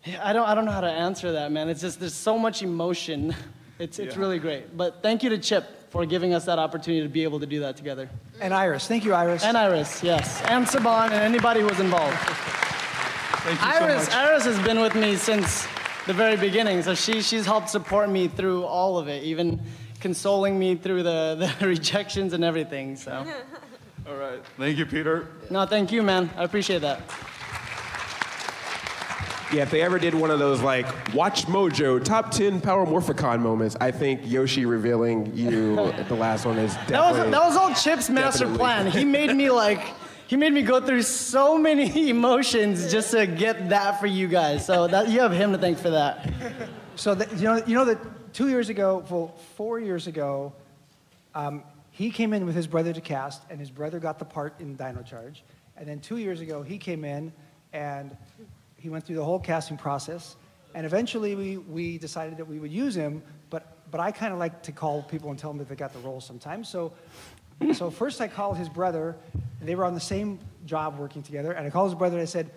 yeah, I don't know how to answer that, man. It's just, there's so much emotion. It's really great. But thank you to Chip for giving us that opportunity to be able to do that together. And Iris. Thank you, Iris. And Iris, yes. And Saban and anybody who was involved. Thank you so much. Iris has been with me since the very beginning, so she's helped support me through all of it, even consoling me through the rejections and everything, so. All right. Thank you, Peter. No, thank you, man. I appreciate that. Yeah, if they ever did one of those, like, Watch Mojo, top 10 Power Morphicon moments, I think Yoshi revealing you at the last one is definitely... That was all Chip's master plan. He made me go through so many emotions just to get that for you guys. So you have him to thank for that. So, you know that 2 years ago, well, 4 years ago, he came in with his brother to cast, and his brother got the part in Dino Charge. And then 2 years ago, he came in, and he went through the whole casting process. And eventually, we decided that we would use him, but I kind of like to call people and tell them that they got the role sometimes. So first I called his brother, and they were on the same job working together, and I called his brother and I said,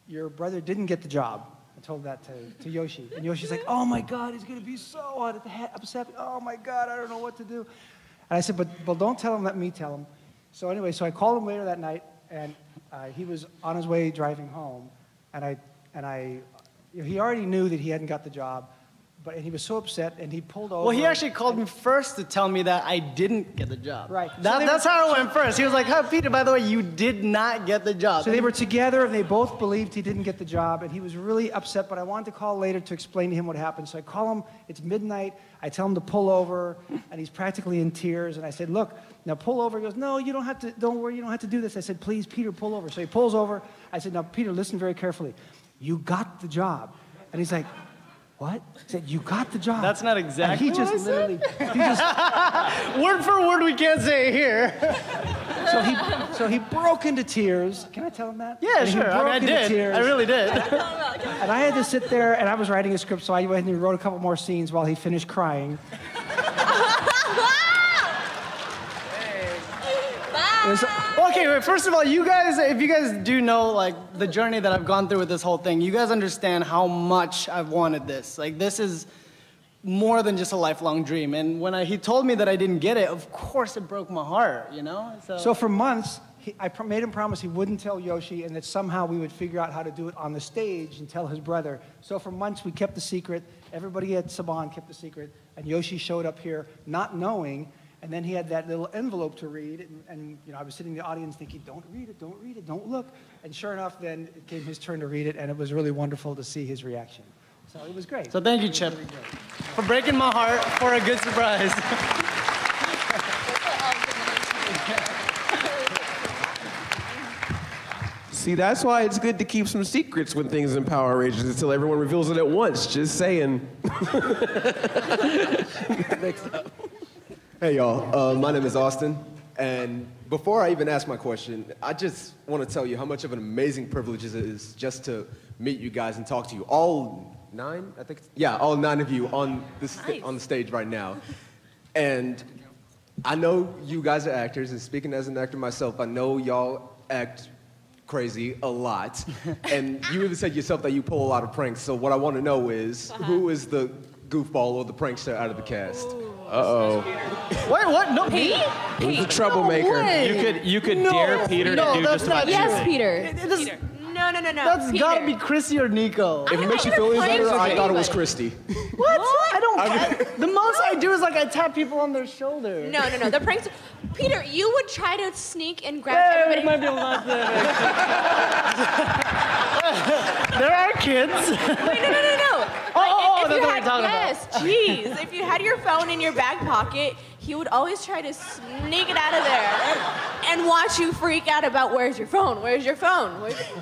your brother didn't get the job. I told that to Yoshi. And Yoshi's like, oh my God, he's gonna be so upset. Oh my God, I don't know what to do. And I said, but don't tell him, let me tell him. So anyway, so I called him later that night, and he was on his way driving home, and he already knew that he hadn't got the job, and he was so upset, and he pulled over. Well, he actually called me first to tell me that I didn't get the job. Right. That's how it went first. He was like, "Huh, Peter, by the way, you did not get the job." So they were together, and they both believed he didn't get the job, and he was really upset, but I wanted to call later to explain to him what happened. So I call him, it's midnight, I tell him to pull over, and he's practically in tears, and I said, look, now pull over. He goes, no, you don't have to, don't worry, you don't have to do this. I said, please, Peter, pull over. So he pulls over. I said, now, Peter, listen very carefully. You got the job. And he's like, what? I said, you got the job. That's not exactly and he just what I literally, he just... Word for word, we can't say it here. So he broke into tears. Can I tell him that? Yeah, and sure. I did. Tears. I really did. And I had to sit there, and I was writing a script, so I went and wrote a couple more scenes while he finished crying. Okay, wait, first of all, you guys, if you guys do know, like, the journey that I've gone through with this whole thing, you guys understand how much I've wanted this. Like, this is more than just a lifelong dream. And when he told me that I didn't get it, of course it broke my heart, you know? So for months, I made him promise he wouldn't tell Yoshi, and that somehow we would figure out how to do it on the stage and tell his brother. So for months, we kept the secret. Everybody at Saban kept the secret. And Yoshi showed up here not knowing. And then he had that little envelope to read, and you know, I was sitting in the audience thinking, don't read it, don't look. And sure enough, then it came his turn to read it, and it was really wonderful to see his reaction. So it was great. So thank you, Chip, for breaking my heart for a good surprise. See, that's why it's good to keep some secrets when things in Power Rangers until everyone reveals it at once. Just saying. Next up. Hey, y'all. My name is Austin. And before I even ask my question, I just want to tell you how much of an amazing privilege it is just to meet you guys and talk to you. All 9, I think? Yeah, all 9 of you on the stage right now. And I know you guys are actors, and speaking as an actor myself, I know y'all act crazy a lot. And you even said yourself that you pull a lot of pranks. So what I want to know is, who is the goofball or the prankster out of the cast? Uh-oh. Wait, what? No, Pete? Who's the troublemaker? No way. You could dare Peter to do just about Yes, anything. Peter. No. That's Peter. gotta be Christy or Nico. If it makes you feel any better, I thought it was Christy. What? I don't. The most I do is like I tap people on their shoulder. No. The pranks. Peter, you would try to sneak and grab Hey, everybody. it might be a lot There are kids. Wait, no. Oh, If that's you what had, we're talking yes, jeez. If you had your phone in your back pocket, he would always try to sneak it out of there and watch you freak out about where's your phone?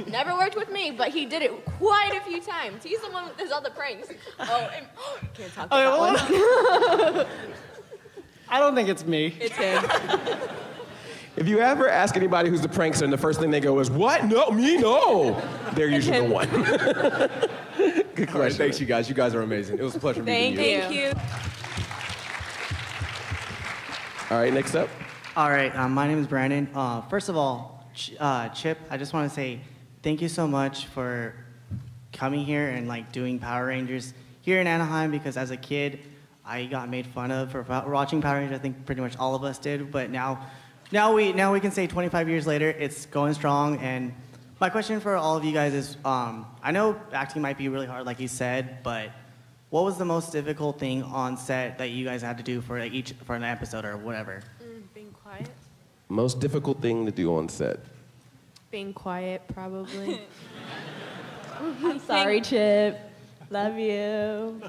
Never worked with me, but he did it quite a few times. He's the one with his other pranks. Can't talk about that one. I don't think it's me. It's him. If you ever ask anybody who's the prankster and the first thing they go is, what? No, me, no. They're usually the one. Good question. Thanks, you guys. You guys are amazing. It was a pleasure meeting you. Thank you. All right, next up. All right, my name is Brandon. First of all, Chip, I just want to say thank you so much for coming here and like doing Power Rangers here in Anaheim, because as a kid, I got made fun of for watching Power Rangers. I think pretty much all of us did, but now we can say 25 years later, it's going strong. And my question for all of you guys is, I know acting might be really hard, like you said, but what was the most difficult thing on set that you guys had to do for for an episode or whatever? Being quiet. Most difficult thing to do on set. Being quiet, probably. I'm sorry, Chip. Love you.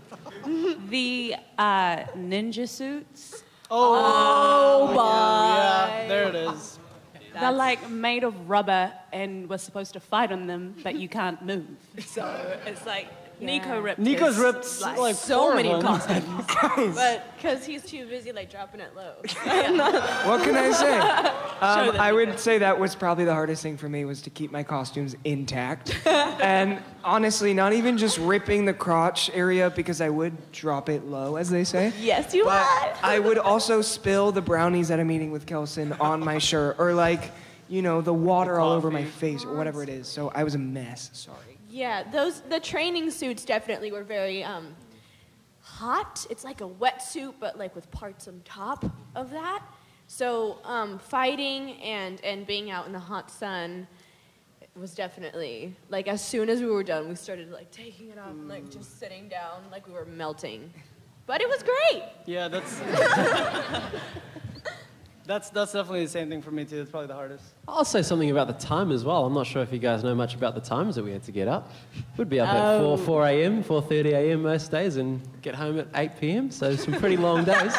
The ninja suits. Oh, boy. Yeah, there it is. They're like made of rubber and we're supposed to fight on them, but you can't move. So it's like Nico ripped. Nico's his, ripped like so 4 of many them. costumes. But because he's too busy like dropping it low. What can I say? I would say that was probably the hardest thing for me was to keep my costumes intact. And honestly, not even just ripping the crotch area because I would drop it low, as they say. Yes, you would. I would also spill the brownies at a meeting with Kelson on my shirt, or like, you know, the water all over my face, or whatever it is. So I was a mess. Sorry. Yeah, the training suits definitely were very hot. It's like a wetsuit, but like with parts on top of that. So fighting and being out in the hot sun was definitely, like, as soon as we were done, we started like taking it off, and, like just sitting down, like we were melting. But it was great. Yeah, that's that's definitely the same thing for me too. It's probably the hardest. I'll say something about the time as well. I'm not sure if you guys know much about the times that we had to get up. We'd be up at 4 a.m., 4:30 a.m. most days, and get home at 8 p.m. So some pretty long days.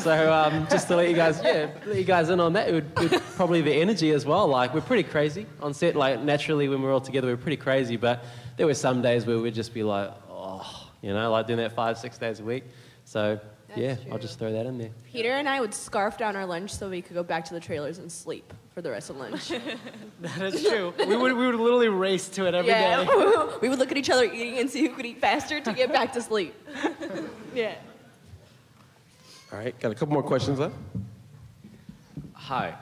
So just to let you guys in on that, it would probably the energy as well. Like, we're pretty crazy on set. Like, naturally, when we're all together, we're pretty crazy. But there were some days where we'd just be like, oh, you know, like doing that 5-6 days a week. So. That's I'll just throw that in there. Peter and I would scarf down our lunch so we could go back to the trailers and sleep for the rest of lunch. That is true. We would literally race to it every day. We would look at each other eating and see who could eat faster to get back to sleep. Yeah. All right, got a couple more questions left. Hi.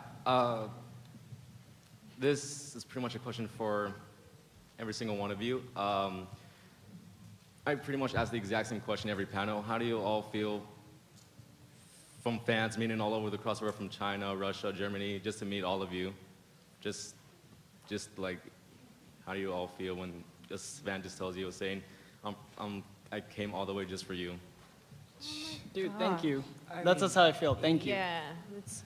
This is pretty much a question for every single one of you. I pretty much ask the exact same question every panel. How do you all feel from fans meeting all over the crossover from China, Russia, Germany, just to meet all of you? Just like, how do you all feel when this fan just tells you, saying, I came all the way just for you? Dude, thank you. That's how I feel. Thank you. Yeah. It's...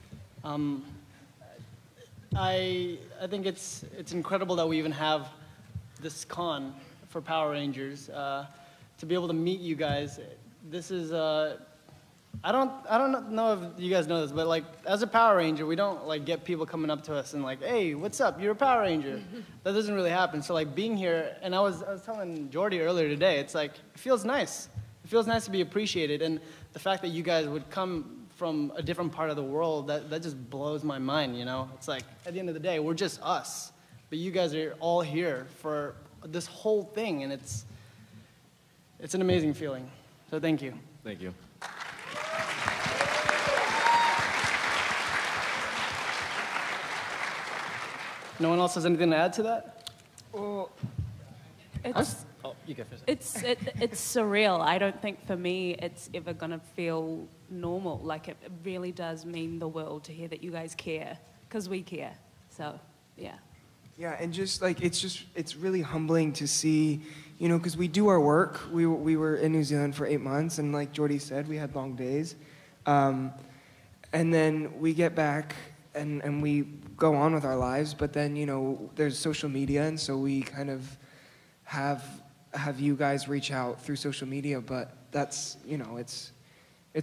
I think it's incredible that we even have this con for Power Rangers. To be able to meet you guys, this is I don't know if you guys know this, but like as a Power Ranger, we don't like get people coming up to us and like, hey, what's up? You're a Power Ranger. That doesn't really happen. So like being here, and I was telling Jordy earlier today, it's like it feels nice. It feels nice to be appreciated, and the fact that you guys would come from a different part of the world, that just blows my mind. You know, it's like at the end of the day, we're just us, but you guys are all here for this whole thing, and it's an amazing feeling. So thank you. Thank you. No one else has anything to add to that? Well, you go first. It's surreal. I don't think for me it's ever gonna feel normal. Like it really does mean the world to hear that you guys care, because we care. So, yeah. Yeah, and just like it's really humbling to see, you know, because we do our work. We were in New Zealand for 8 months, and like Jordy said, we had long days, and then we get back and we go on with our lives. But then, you know, there's social media, and so we kind of have you guys reach out through social media. But that's, you know, it's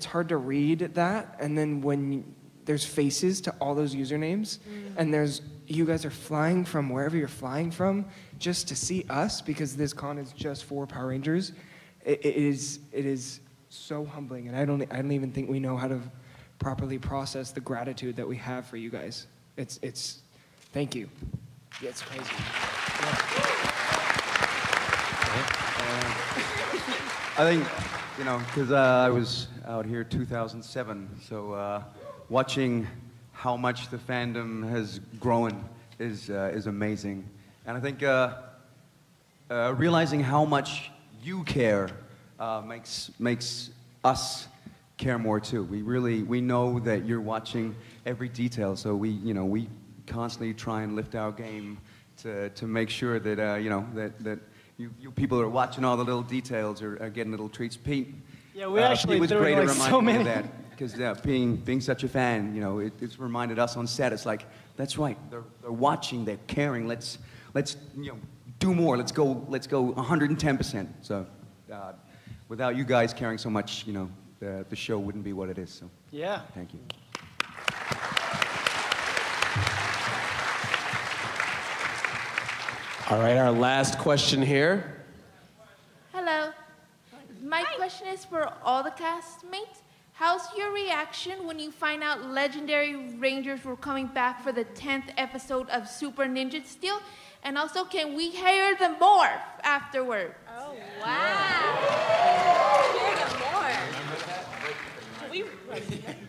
hard to read that, and then when there's faces to all those usernames, and you guys are flying from wherever you're flying from just to see us, because this con is just for Power Rangers. It is so humbling, and I don't even think we know how to properly process the gratitude that we have for you guys. It's thank you. Yeah, it's crazy. I think, you know, because I was out here 2007, so watching how much the fandom has grown is amazing. And I think realizing how much you care makes us care more too. We know that you're watching every detail, so we constantly try and lift our game to make sure that that you people are watching all the little details or are getting little treats. Pete, yeah, we actually Pete was great at so reminding me many. of that. Because being such a fan, you know, it's reminded us on set. It's like, that's right. They're watching. They're caring. Let's do more. Let's go 110%. So, without you guys caring so much, you know, the show wouldn't be what it is. So, yeah. Thank you. All right, our last question here. Hello. question is for all the castmates. How's your reaction when you find out Legendary Rangers were coming back for the 10th episode of Super Ninja Steel? And also, can we hear them morph afterward? Oh, wow. Hear them more.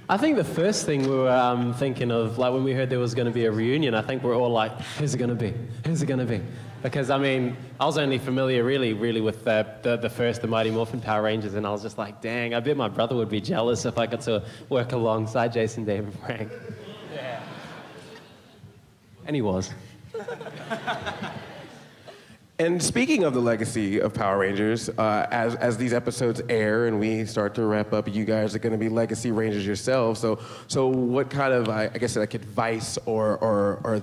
I think the first thing we were thinking of, like when we heard there was going to be a reunion, I think we're all like, who's it going to be? Who's it going to be? Because, I mean, I was only familiar really with the first, the Mighty Morphin Power Rangers, and I was just like, dang, I bet my brother would be jealous if I got to work alongside Jason, Dave, and Frank. Yeah. And he was. And speaking of the legacy of Power Rangers, as these episodes air and we start to wrap up, you guys are going to be Legacy Rangers yourselves. So what kind of, I guess, like advice or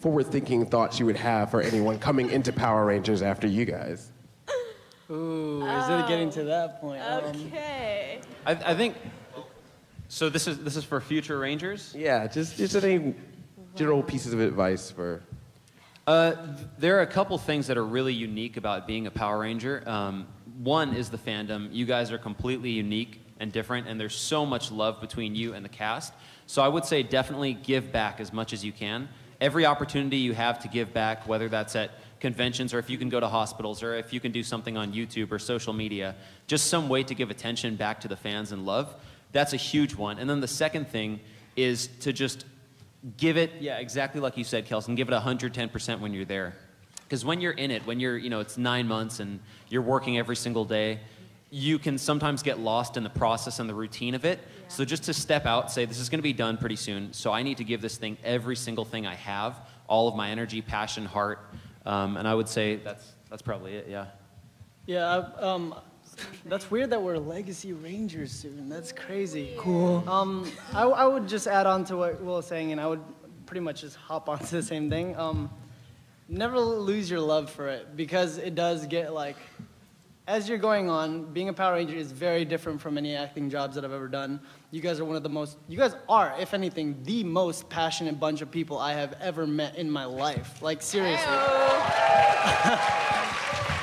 forward-thinking thoughts you would have for anyone coming into Power Rangers after you guys? Ooh, is it getting to that point? Okay. I think. So this is for future Rangers. Yeah, just any general pieces of advice for. There are a couple things that are really unique about being a Power Ranger. One is the fandom. You guys are completely unique and different, and there's so much love between you and the cast. So I would say definitely give back as much as you can. Every opportunity you have to give back, whether that's at conventions or if you can go to hospitals or if you can do something on YouTube or social media, just some way to give attention back to the fans and love, that's a huge one. And then the second thing is to just give it, yeah, exactly like you said, Kelson, give it 110% when you're there. Because when you're in it, when you're, it's 9 months and you're working every single day, you can sometimes get lost in the process and the routine of it. Yeah. So just to step out, say, this is going to be done pretty soon, so I need to give this thing every single thing I have, all of my energy, passion, heart, and I would say that's probably it, yeah. Yeah, that's weird that we're Legacy Rangers soon. That's crazy. Cool. I would just add on to what Will was saying, and I would pretty much just hop onto the same thing. Never lose your love for it, because it does get like, as you're going on, being a Power Ranger is very different from any acting jobs that I've ever done. You guys are, if anything, the most passionate bunch of people I have ever met in my life. Like, seriously.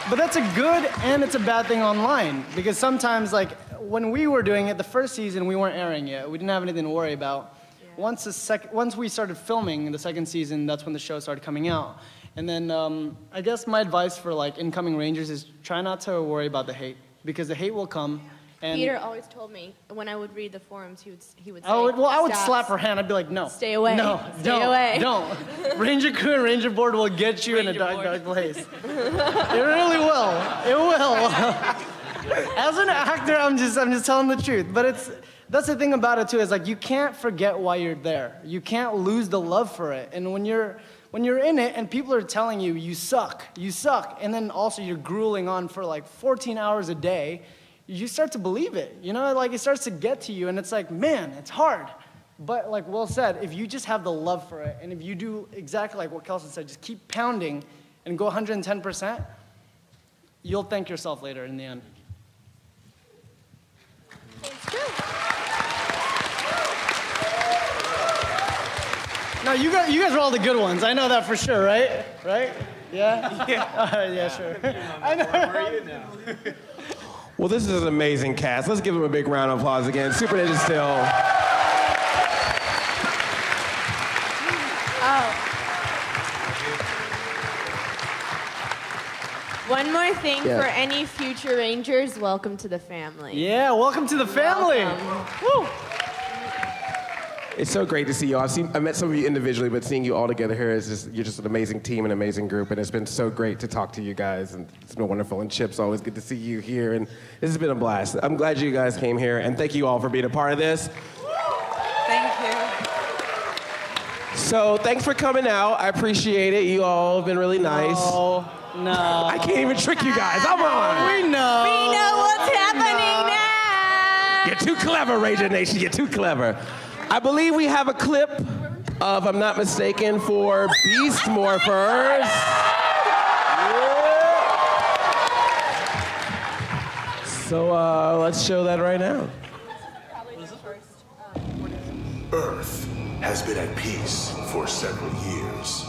But that's a good and it's a bad thing online, because sometimes, like, when we were doing it, the first season, we weren't airing yet. We didn't have anything to worry about. Yeah. Once we started filming the second season, that's when the show started coming out. And then I guess my advice for, like, incoming Rangers is try not to worry about the hate, because the hate will come. And Peter always told me when I would read the forums, he would say, well, I would slap her hand. I'd be like, no. Stay away. No, Stay away. Don't. Ranger crew and Ranger board will get you in a dark place. It really will. It will. As an actor, I'm just telling the truth. But that's the thing about it too, is like you can't forget why you're there. You can't lose the love for it. And when you're in it and people are telling you, you suck, and then also you're grueling on for like 14 hours a day, you start to believe it. Like it starts to get to you and it's like, man, it's hard. But like Will said, if you just have the love for it, and if you do exactly like what Kelson said, just keep pounding and go 110%, you'll thank yourself later in the end. No, you guys are all the good ones. I know that for sure, right? Right? Yeah? Yeah. Yeah, sure. I know. Where are you now? Well, this is an amazing cast. Let's give them a big round of applause again. Super Ninja Steel. One more thing for any future Rangers, welcome to the family. Yeah, welcome to the family. Woo. It's so great to see you all. I met some of you individually, but seeing you all together here is you're just an amazing team, an amazing group, and it's been so great to talk to you guys, and it's been wonderful. And Chip's always good to see you here, and this has been a blast. I'm glad you guys came here, and thank you all for being a part of this. Thank you. So thanks for coming out. I appreciate it. You all have been really nice. No. I can't even trick you guys. Come on. We know. We know what's happening now. You're too clever, Ranger Nation. You're too clever. I believe we have a clip of, I'm not mistaken, for Beast Morphers. Yeah. So let's show that right now. Earth has been at peace for several years.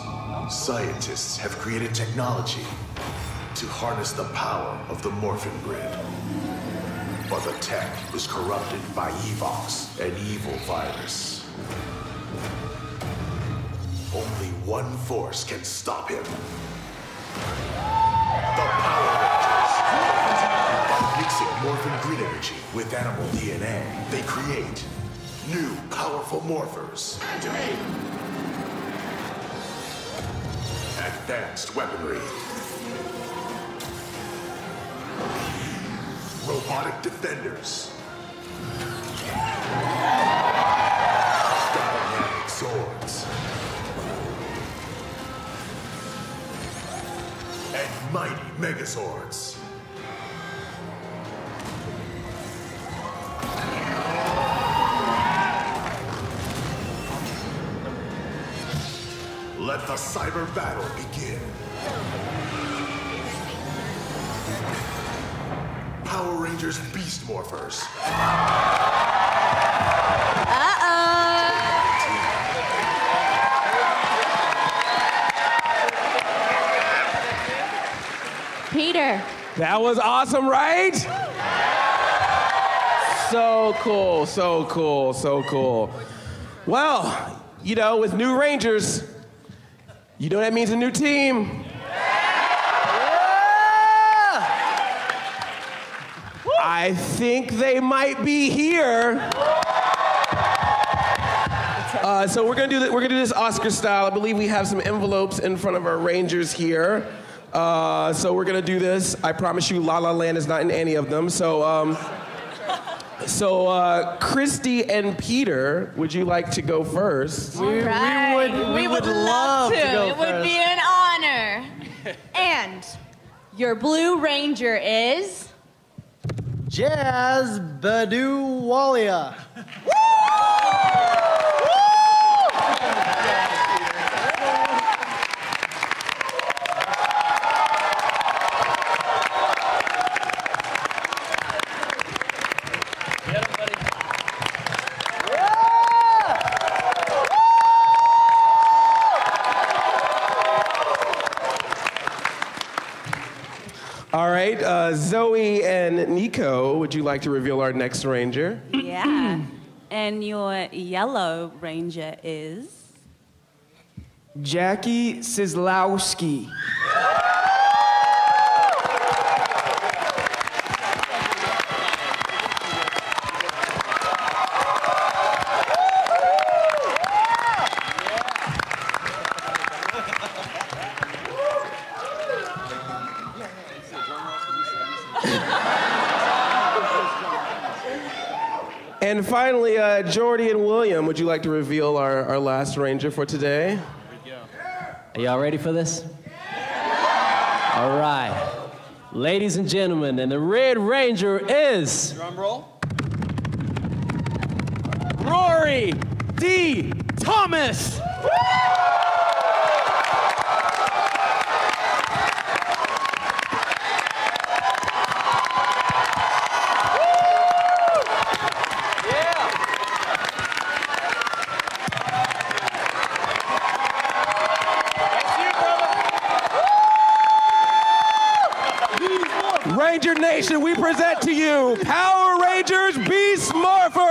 Scientists have created technology to harness the power of the Morphin grid. but the tech is corrupted by Evox, an evil virus. Only one force can stop him. The Power Rangers. By mixing Morphin grid energy with animal DNA, they create new powerful Morphers. Activate! Advanced weaponry. Robotic defenders. Dynamic swords. And mighty Megazords. Let the cyber battle begin. Power Rangers Beast Morphers. Peter. That was awesome, right? So cool, so cool, so cool. Well, you know, with new Rangers, you know that means a new team. I think they might be here. So we're gonna do this Oscar style. I believe we have some envelopes in front of our Rangers here. So we're gonna do this. I promise you, La La Land is not in any of them. So Christy and Peter, would you like to go first? We would love to. go It would first. be an honor. And your Blue Ranger is? Jazz Badu Walia. All right, Zoe and Nico, would you like to reveal our next Ranger? Yeah. And your yellow ranger is? Jackie Sislowski. And finally, Jordy and William, would you like to reveal our last Ranger for today? Are y'all ready for this? All right. Ladies and gentlemen, and the Red Ranger is... Drum roll. Rory D. Thomas! Ranger Nation, we present to you Power Rangers Beast Morpher!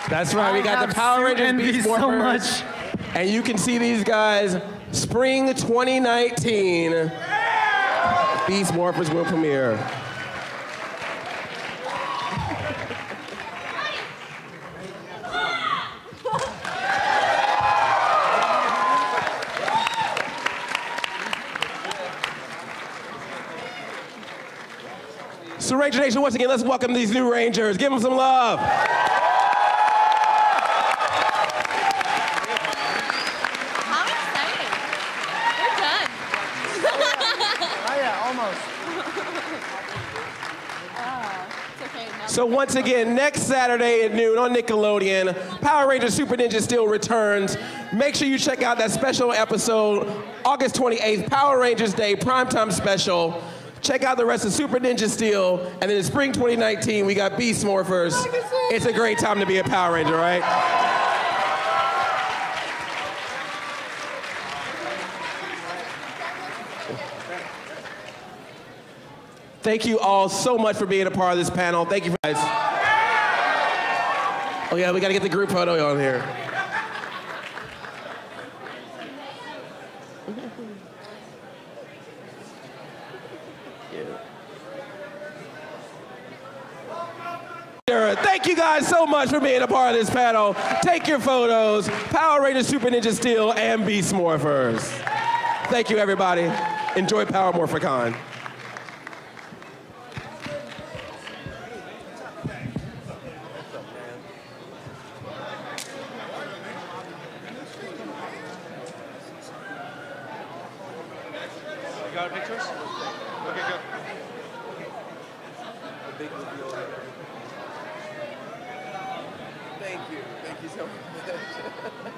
That's right, we got the Power Rangers Beast Morphers. So much. And you can see these guys, spring 2019, Beast Morphers will premiere. So Ranger Nation, once again, let's welcome these new Rangers. Give them some love. okay. No. So once again, next Saturday at noon on Nickelodeon, Power Rangers Super Ninja Steel returns. Make sure you check out that special episode, August 28th, Power Rangers Day primetime special. Check out the rest of Super Ninja Steel, and then in spring 2019, we got Beast Morphers. It's a great time to be a Power Ranger, right? Thank you all so much for being a part of this panel. Thank you, guys. Oh yeah, we gotta get the group photo on here. Thank you guys so much for being a part of this panel. Take your photos. Power Rangers Super Ninja Steel and Beast Morphers. Thank you, everybody. Enjoy Power Morphicon. You got pictures? Okay, good. The big reveal. Thank you so much.